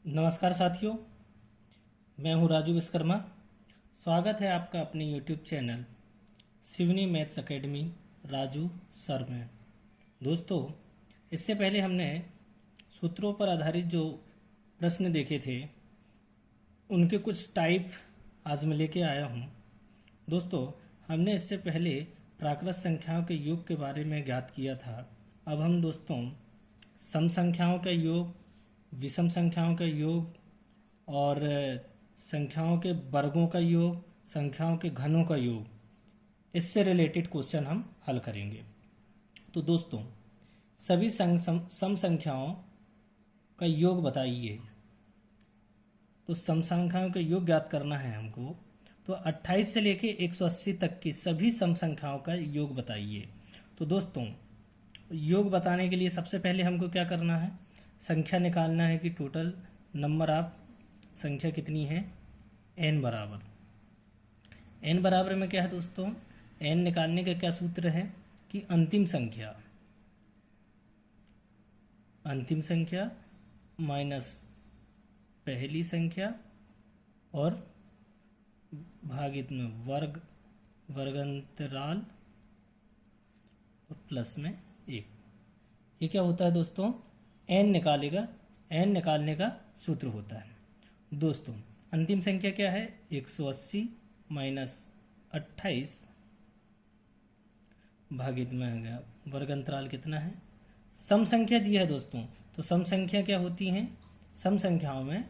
नमस्कार साथियों, मैं हूं राजू विश्वकर्मा। स्वागत है आपका अपने YouTube channel Shivani maths academy Raju sir में। दोस्तों, इससे पहले हमने सूत्रों पर आधारित जो प्रश्न देखे थे उनके कुछ टाइप आज मैं लेके आया हूं। दोस्तों, हमने इससे पहले प्राकृत संख्याओं के योग के बारे में ज्ञात किया था। अब हम दोस्तों सम संख्याओं का योग, विषम संख्याओं का योग और संख्याओं के वर्गों का योग, संख्याओं के घनों का योग, इससे रिलेटेड क्वेश्चन हम हल करेंगे। तो दोस्तों, सभी सम संख्याओं का योग बताइए। तो सम संख्याओं का योग ज्ञात करना है हमको। तो 28 से लेके 180 तक की सभी सम संख्याओं का योग बताइए। तो दोस्तों, योग बताने के लिए सबसे पहले हमको क्या करना है, संख्या निकालना है कि टोटल नंबर ऑफ संख्या कितनी है, n बराबर। n बराबर में क्या है दोस्तों, n निकालने का क्या सूत्र है कि अंतिम संख्या माइनस पहली संख्या और भागित में वर्गांतराल और प्लस में 1। ये क्या होता है दोस्तों, n निकालने का सूत्र होता है। दोस्तों, अंतिम संख्या क्या है, 180 माइनस 28 भागित में आ गया वर्गांतराल कितना है, सम संख्या दी है दोस्तों। तो सम संख्या क्या होती हैं, सम संख्याओं में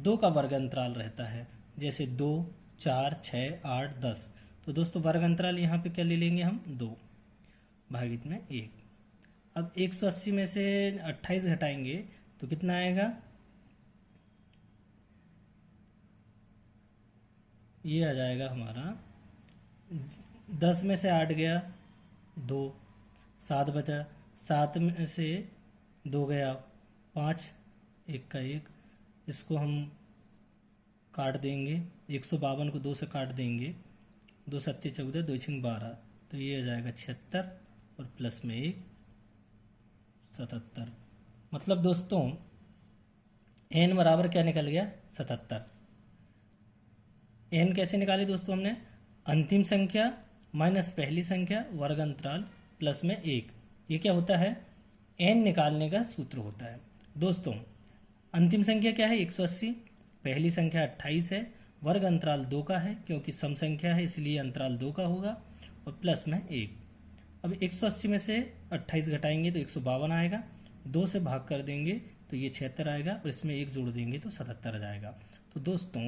2 का वर्गांतराल रहता है, जैसे 2, 4, 6, 8, 10। तो दोस्तों वर्गांतराल यहाँ पे क्या ले लेंगे हम, 2 भागित में 1। अब 180 में से 28 घटाएंगे तो कितना आएगा, ये आ जाएगा हमारा 10 में से 8 गया 2, 7 बचा, 7 में से 2 गया 5, 1 का 1। इसको हम काट देंगे, 152 को 2 से काट देंगे, 2 सत्ते 14, 2 छिंग 12। तो ये आ जाएगा 76 और प्लस में 1 77। मतलब दोस्तों n बराबर क्या निकल गया, 77। n कैसे निकाले दोस्तों हमने, अंतिम संख्या माइनस पहली संख्या वर्गांतराल प्लस में 1। ये क्या होता है, n निकालने का सूत्र होता है। दोस्तों, अंतिम संख्या क्या है, 180, पहली संख्या 28 है, वर्ग अंतराल 2 का है क्योंकि सम संख्या है इसलिए अंतराल 2 का होगा, और प्लस में 1। अब 180 में से 28 घटाएंगे तो 152 आएगा, 2 से भाग कर देंगे तो ये 76 आएगा, और इसमें 1 जोड़ देंगे तो 77 आ जाएगा। तो दोस्तों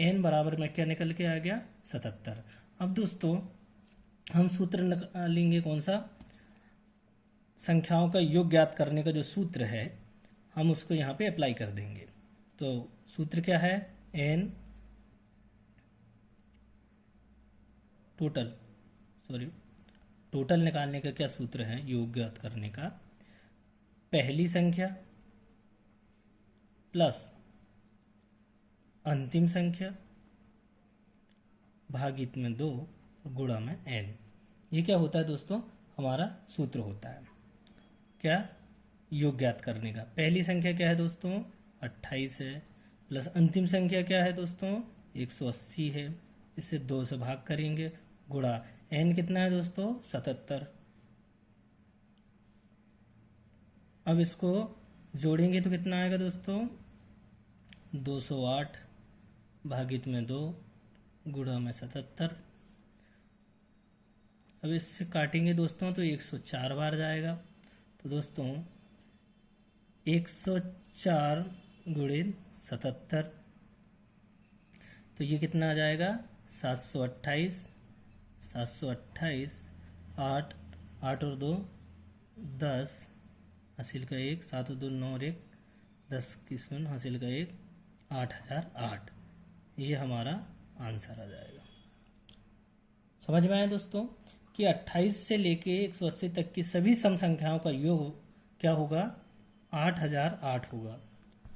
n बराबर में क्या निकल के आ गया, 77। अब दोस्तों हम सूत्र निकालेंगे कौन सा, संख्याओं का योग ज्ञात करने का जो सूत्र है हम उसको यहाँ पे अप्लाई कर देंगे। तो सूत्र क्या है, टोटल निकालने का क्या सूत्र है, योग ज्ञात करने का, पहली संख्या प्लस अंतिम संख्या भागित में 2 गुणा में n। ये क्या होता है दोस्तों, हमारा सूत्र होता है क्या, योग ज्ञात करने का। पहली संख्या क्या है दोस्तों, 28 है, प्लस अंतिम संख्या क्या है दोस्तों, 180 है, इसे 2 से भाग करेंगे, गुणा n कितना है दोस्तों, 77। अब इसको जोड़ेंगे तो कितना आएगा दोस्तों, 208 भागित में 2 गुणा में 77। अब इससे काटेंगे दोस्तों तो 104 बार जाएगा। तो दोस्तों 104 गुणे 77, तो ये कितना आ जाएगा, 728। 728, 8 और 2 10, हासिल का 1, 7 और 2 9 और 1 10 की शून्य, हासिल का 1, 8008। ये हमारा आंसर आ जाएगा। समझ में आया दोस्तों कि 28 से लेके 180 तक की सभी सम संख्याओं का योग क्या होगा, 8008 होगा।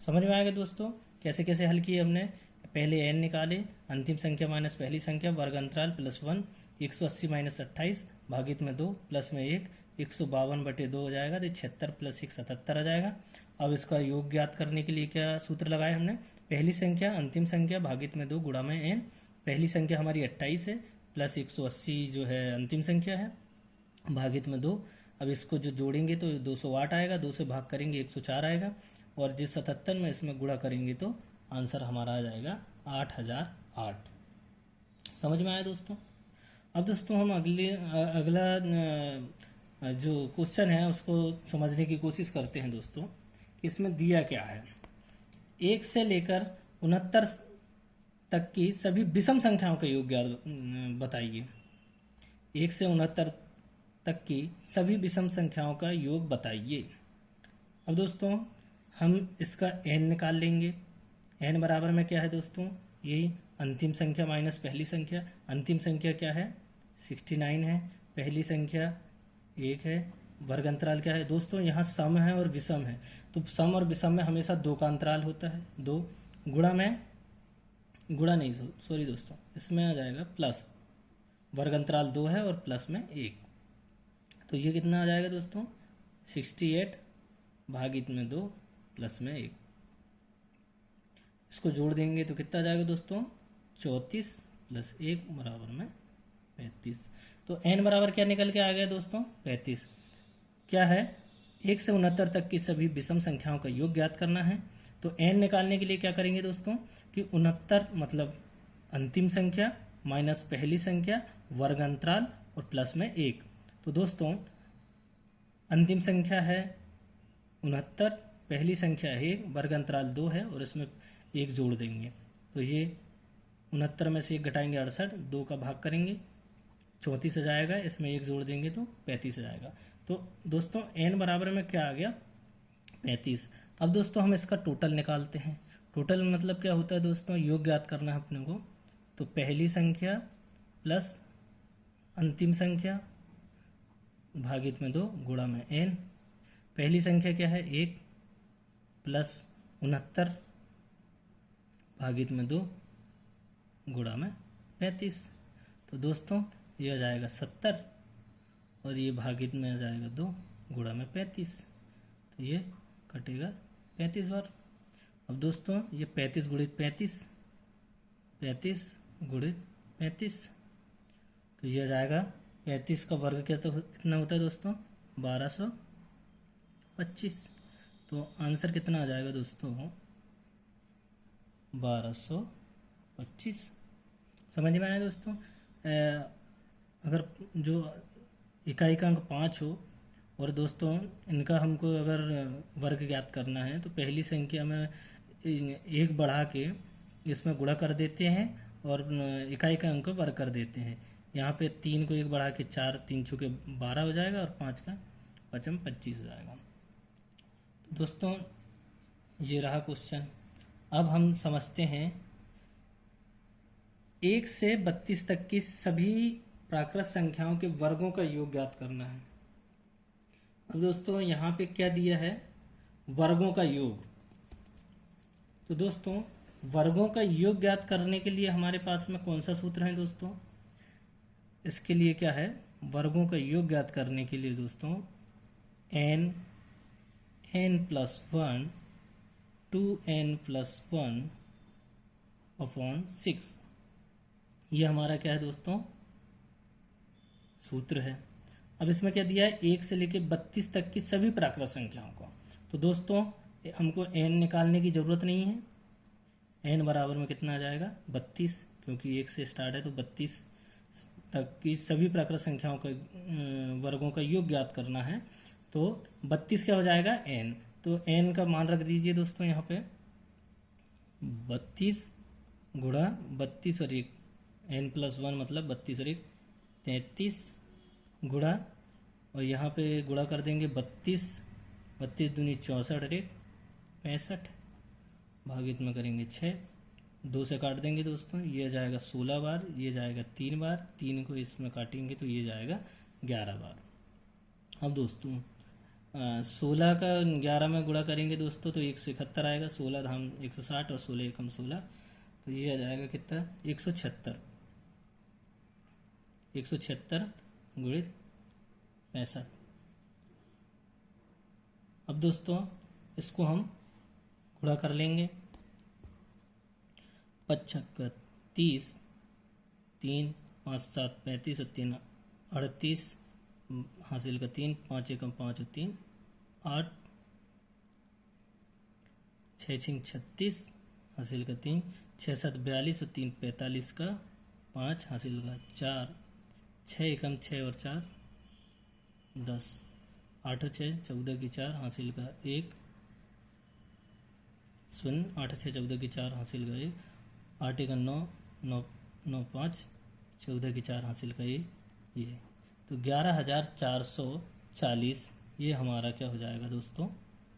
समझ में आएगा दोस्तों कैसे कैसे हल किए हमने। पहले n निकाले, अंतिम संख्या माइनस पहली संख्या वर्गांतराल प्लस 1, 180 माइनस 28 भागित में 2 प्लस में 1, 152/2 हो जाएगा, तो 76 + 1 77 आ जाएगा। अब इसका योग ज्ञात करने के लिए क्या सूत्र लगाया हमने, पहली संख्या अंतिम संख्या भागित में 2 गुणा में n। पहली संख्या हमारी 28 है, प्लस 180 जो है अंतिम संख्या है, भागित में 2। अब इसको जो जोड़ेंगे तो 208 आएगा, 2 से भाग करेंगे 104 आएगा, और जिस 77 में इसमें गुणा करेंगे तो आंसर हमारा आ जाएगा 8008। समझ में आया दोस्तों। अब दोस्तों हम अगला जो क्वेश्चन है उसको समझने की कोशिश करते हैं दोस्तों, कि इसमें दिया क्या है। 1 से लेकर 69 तक की सभी विषम संख्याओं का योग बताइए। 1 से 69 तक की सभी विषम संख्याओं का योग बताइए। अब दोस्तों हम इसका n निकाल लेंगे। n बराबर में क्या है दोस्तों, यही अंतिम संख्या माइनस पहली संख्या। अंतिम संख्या क्या है, 69 है, पहली संख्या 1 है, वर्ग अंतराल क्या है दोस्तों, यहाँ सम है और विषम है, तो सम और विषम में हमेशा 2 का अंतराल होता है, 2 गुणा में, गुणा नहीं सॉरी दोस्तों, इसमें आ जाएगा प्लस, वर्ग अंतराल 2 है और प्लस में 1, तो ये कितना आ जाएगा दोस्तों, 68 भागित में 2 प्लस में 1। इसको जोड़ देंगे तो कितना आ जाएगा दोस्तों, 34 + 1 बराबर में 35। तो n बराबर क्या निकल के आ गया दोस्तों, 35। क्या है, 1 से 69 तक की सभी विषम संख्याओं का योग ज्ञात करना है। तो n निकालने के लिए क्या करेंगे दोस्तों, कि 69 मतलब अंतिम संख्या माइनस पहली संख्या वर्ग अंतराल और प्लस में 1। तो दोस्तों अंतिम संख्या है 69, पहली संख्या है 1, वर्ग अंतराल 2 है और इसमें 1 जोड़ देंगे, तो ये 69 में से 1 घटाएंगे 68, 2 का भाग करेंगे 34 आ जाएगा, इसमें 1 जोड़ देंगे तो 35 आ जाएगा। तो दोस्तों n बराबर में क्या आ गया, 35। अब दोस्तों हम इसका टोटल निकालते हैं। टोटल मतलब क्या होता है दोस्तों, योग ज्ञात करना है अपने को। तो पहली संख्या प्लस अंतिम संख्या भागित में 2 गुणा में n। पहली संख्या क्या है, 1 प्लस 69 भागित में 2 गुणा में 35। तो दोस्तों ये आ जाएगा 70 और ये भागित में आ जाएगा 2 गुणा में 35, तो ये कटेगा 35 बार। अब दोस्तों ये 35 गुणित 35, 35 गुणित 35, तो ये आ जाएगा 35 का वर्ग क्या तो कितना होता है दोस्तों, 1225। तो आंसर कितना आ जाएगा दोस्तों, 1225। समझ में आया दोस्तों। अगर जो इकाई का अंक 5 हो और दोस्तों इनका हमको अगर वर्ग ज्ञात करना है, तो पहली संख्या में 1 बढ़ा के इसमें गुणा कर देते हैं और इकाई का अंक वर्ग कर देते हैं। यहाँ पे 3 को 1 बढ़ा के 4, 3 चौके 12 हो जाएगा और 5 का 5m 25 हो जाएगा। तो दोस्तों ये रहा क्वेश्चन। अब हम समझते हैं 1 से 32 तक की सभी प्राकृत संख्याओं के वर्गों का योग ज्ञात करना है। अब दोस्तों यहाँ पे क्या दिया है, वर्गों का योग। तो दोस्तों वर्गों का योग ज्ञात करने के लिए हमारे पास में कौन सा सूत्र है दोस्तों, इसके लिए क्या है, वर्गों का योग ज्ञात करने के लिए दोस्तों n + 1 2n + 1/6, ये हमारा क्या है दोस्तों, सूत्र है। अब इसमें क्या दिया है, 1 से लेकर 32 तक की सभी प्राकृत संख्याओं को। तो दोस्तों हमको n निकालने की ज़रूरत नहीं है। n बराबर में कितना आ जाएगा, 32, क्योंकि 1 से स्टार्ट है तो 32 तक की सभी प्राकृत संख्याओं का वर्गों का योग ज्ञात करना है। तो 32 क्या हो जाएगा, n। तो n का मान रख दीजिए दोस्तों यहाँ पे 32 गुणा 32 और 1, n + 1 मतलब 32 और 1 33 गुणा, और यहाँ पे गुणा कर देंगे 32 दूनी 64 और 1 65, भागित में करेंगे 6, 2 से काट देंगे दोस्तों, ये जाएगा 16 बार, ये जाएगा 3 बार, 3 को इसमें काटेंगे तो ये जाएगा 11 बार। अब दोस्तों 16 का 11 में गुणा करेंगे दोस्तों तो 171 आएगा, 16 धाम 160 और 16 एकम 16, तो ये आ जाएगा कितना, 176 गुणित 65, अब दोस्तों इसको हम गुणा कर लेंगे। 55 30, 3 5 7 35 और 3 38, हासिल का 3, 5 एकम 5 और 3 8, 6 6 36, हासिल का 3, 6 7 42 और 3 45 का 5, हासिल का 4, 6 एकम 6 और 4 10, 8 और 6 14 की 4, हासिल का 1 0, 8 6 14 की 4, हासिल का 1, 8 एकम 9 9 9 5 14 की 4, हासिल का ये तो 11,440 ये हमारा क्या हो जाएगा दोस्तों,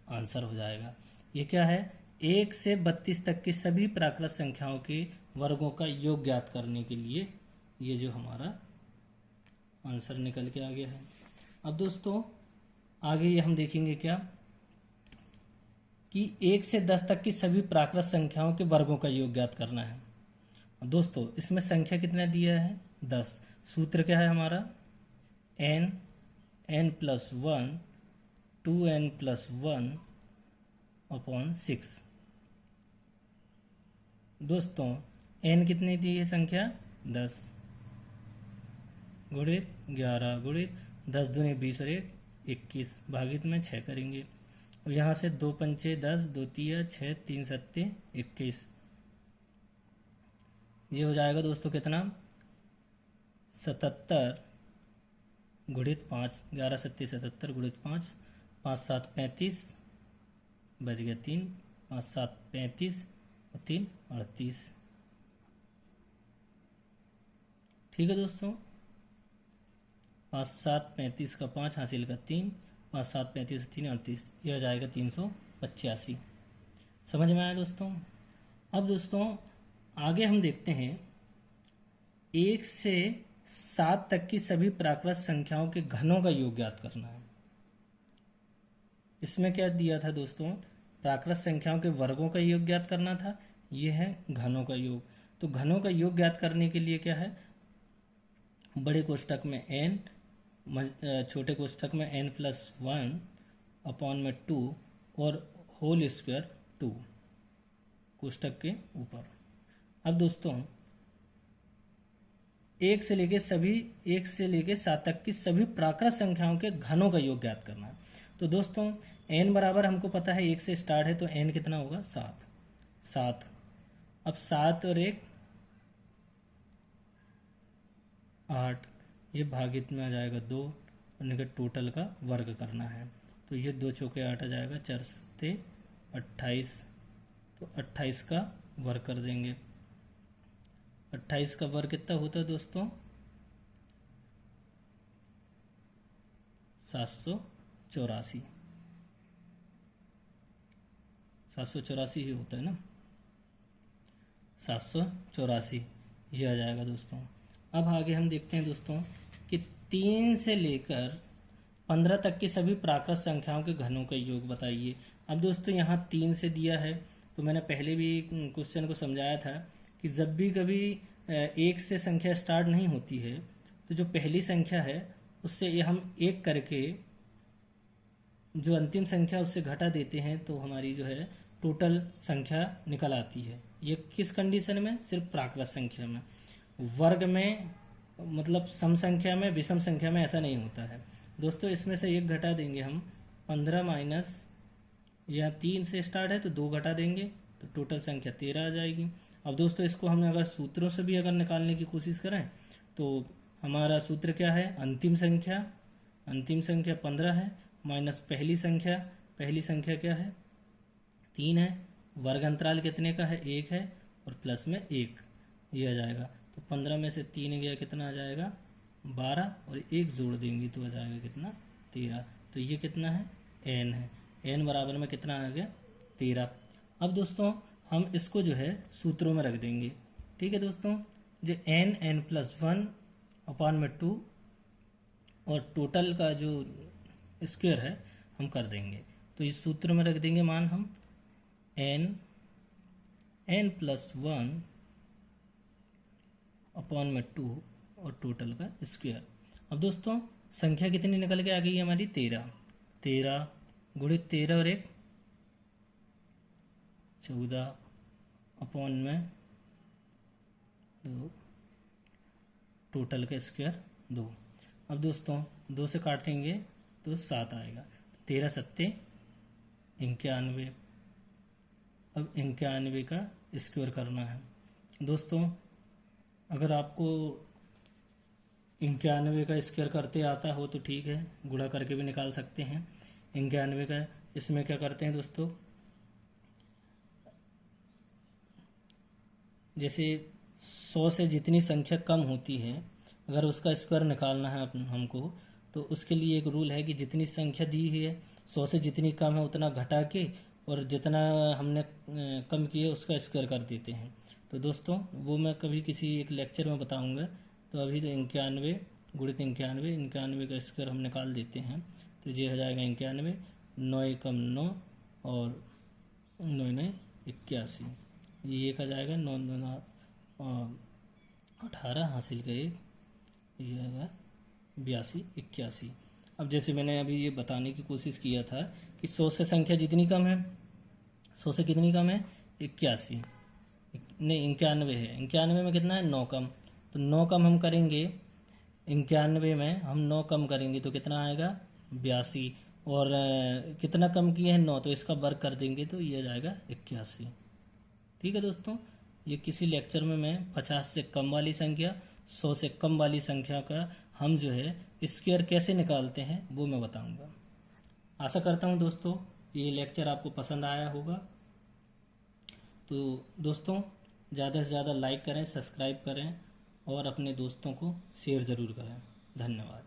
आंसर हो जाएगा। ये क्या है, 1 से 32 तक की सभी प्राकृत संख्याओं के वर्गों का योग ज्ञात करने के लिए ये जो हमारा आंसर निकल के आ गया है। अब दोस्तों आगे ये हम देखेंगे क्या कि 1 से 10 तक की सभी प्राकृत संख्याओं के वर्गों का योग ज्ञात करना है। दोस्तों इसमें संख्या कितना दिया है, 10। सूत्र क्या है हमारा, n plus 1 2n plus 1 upon 6। दोस्तों n कितनी दी है संख्या, 10 गुणित 11 गुणित 10 दूनी 20 और 1 21 भागित में 6 करेंगे। और यहाँ से 2 पंचे 10, 2 तिया 6, 3 सत्ते 21। ये हो जाएगा दोस्तों कितना, 77 गुणित 5, 11 सत्ते 77 गुणित 5, 5 7 35 बच गया 3, 5 7 35 और 3 38। ठीक है दोस्तों, 5 7 35 का 5, हासिल का 3, 5 7 35 3 38, यह हो जाएगा 385। समझ में आया दोस्तों। अब दोस्तों आगे हम देखते हैं 1 से 7 तक की सभी प्राकृत संख्याओं के घनों का योग ज्ञात करना है। इसमें क्या दिया था दोस्तों, प्राकृत संख्याओं के वर्गों का योग ज्ञात करना था, यह है घनों का योग। तो घनों का योग ज्ञात करने के लिए क्या है, बड़े कोष्ठक में n, छोटे कोष्ठक में n प्लस 1 अपॉन में 2 और होल स्क्वायर 2 कोष्ठक के ऊपर। अब दोस्तों 1 से लेके 7 तक की सभी प्राकृत संख्याओं के घनों का योग ज्ञात करना है। तो दोस्तों n बराबर हमको पता है 1 से स्टार्ट है, तो n कितना होगा, 7। अब 7 और 1 8, ये भागित में आ जाएगा 2 और इनके टोटल का वर्ग करना है। तो ये 2 चौके 8 आ जाएगा, 4 से 28, तो 28 का वर्ग कर देंगे। 28 का वर्ग कितना होता है दोस्तों, 784। 784 ही होता है ना, 784 ये आ जाएगा दोस्तों। अब आगे हम देखते हैं दोस्तों कि 3 से लेकर 15 तक की सभी प्राकृत संख्याओं के घनों का योग बताइए। अब दोस्तों यहाँ 3 से दिया है, तो मैंने पहले भी क्वेश्चन को समझाया था कि जब भी कभी 1 से संख्या स्टार्ट नहीं होती है, तो जो पहली संख्या है उससे ये हम 1 करके जो अंतिम संख्या उससे घटा देते हैं, तो हमारी जो है टोटल संख्या निकल आती है। ये किस कंडीशन में, सिर्फ प्राकृत संख्या में। वर्ग में मतलब सम संख्या में, विषम संख्या में ऐसा नहीं होता है दोस्तों। इसमें से 1 घटा देंगे हम, 15 माइनस, या 3 से स्टार्ट है तो 2 घटा देंगे, तो टोटल संख्या 13 आ जाएगी। अब दोस्तों इसको हम अगर सूत्रों से भी अगर निकालने की कोशिश करें, तो हमारा सूत्र क्या है, अंतिम संख्या 15 है, माइनस पहली संख्या क्या है, 3 है, वर्ग अंतराल कितने का है, 1 है, और प्लस में 1, ये आ जाएगा। तो 15 में से 3 गया, कितना आ जाएगा, 12, और 1 जोड़ देंगे तो आ जाएगा कितना, 13। तो ये कितना है, n है, n बराबर में कितना आ गया, 13। अब दोस्तों हम इसको जो है सूत्रों में रख देंगे। ठीक है दोस्तों, जो n प्लस 1 अपॉन में 2 और टोटल का जो स्क्वायर है हम कर देंगे। तो इस सूत्र में रख देंगे मान हम n प्लस 1 अपॉन में 2 और टोटल का स्क्वायर। अब दोस्तों संख्या कितनी निकल के आ गई है हमारी, 13 गुणित 13 और 1 14 अपॉन में 2, टोटल का स्क्वायर 2। अब दोस्तों 2 से काटेंगे तो 7 आएगा। 13 सत्ते 91। अब 91 का स्क्वायर करना है दोस्तों। अगर आपको 91 का स्क्वायर करते आता हो तो ठीक है, गुणा करके भी निकाल सकते हैं 91 का। इसमें क्या करते हैं दोस्तों, जैसे 100 से जितनी संख्या कम होती है, अगर उसका स्क्वायर निकालना है हमको, तो उसके लिए एक रूल है कि जितनी संख्या दी हुई है 100 से जितनी कम है उतना घटा के और जितना हमने कम किया उसका स्क्वायर कर देते हैं। तो दोस्तों वो मैं कभी किसी एक लेक्चर में बताऊंगा। तो अभी तो 91 गुणित 91 का स्क्वायर हम निकाल देते हैं। तो ये हो जाएगा 91, 9 एकम 9 और 9 9 81। ये एक आ जाएगा 9 9 18 हासिल का 1, ये आएगा 82 81। अब जैसे मैंने अभी ये बताने की कोशिश किया था कि 100 से संख्या जितनी कम है, 100 से कितनी कम है 81, नहीं 91 है। 91 में कितना है 9 कम, तो 9 कम हम करेंगे 91 में हम 9 कम करेंगे तो कितना आएगा 82। और कितना कम किए हैं 9, तो इसका वर्ग कर देंगे तो ये जाएगा 81। ठीक है दोस्तों, ये किसी लेक्चर में मैं 50 से कम वाली संख्या, 100 से कम वाली संख्या का हम जो है स्क्वायर कैसे निकालते हैं वो मैं बताऊंगा। आशा करता हूँ दोस्तों ये लेक्चर आपको पसंद आया होगा। तो दोस्तों ज़्यादा से ज़्यादा लाइक करें, सब्सक्राइब करें और अपने दोस्तों को शेयर ज़रूर करें। धन्यवाद।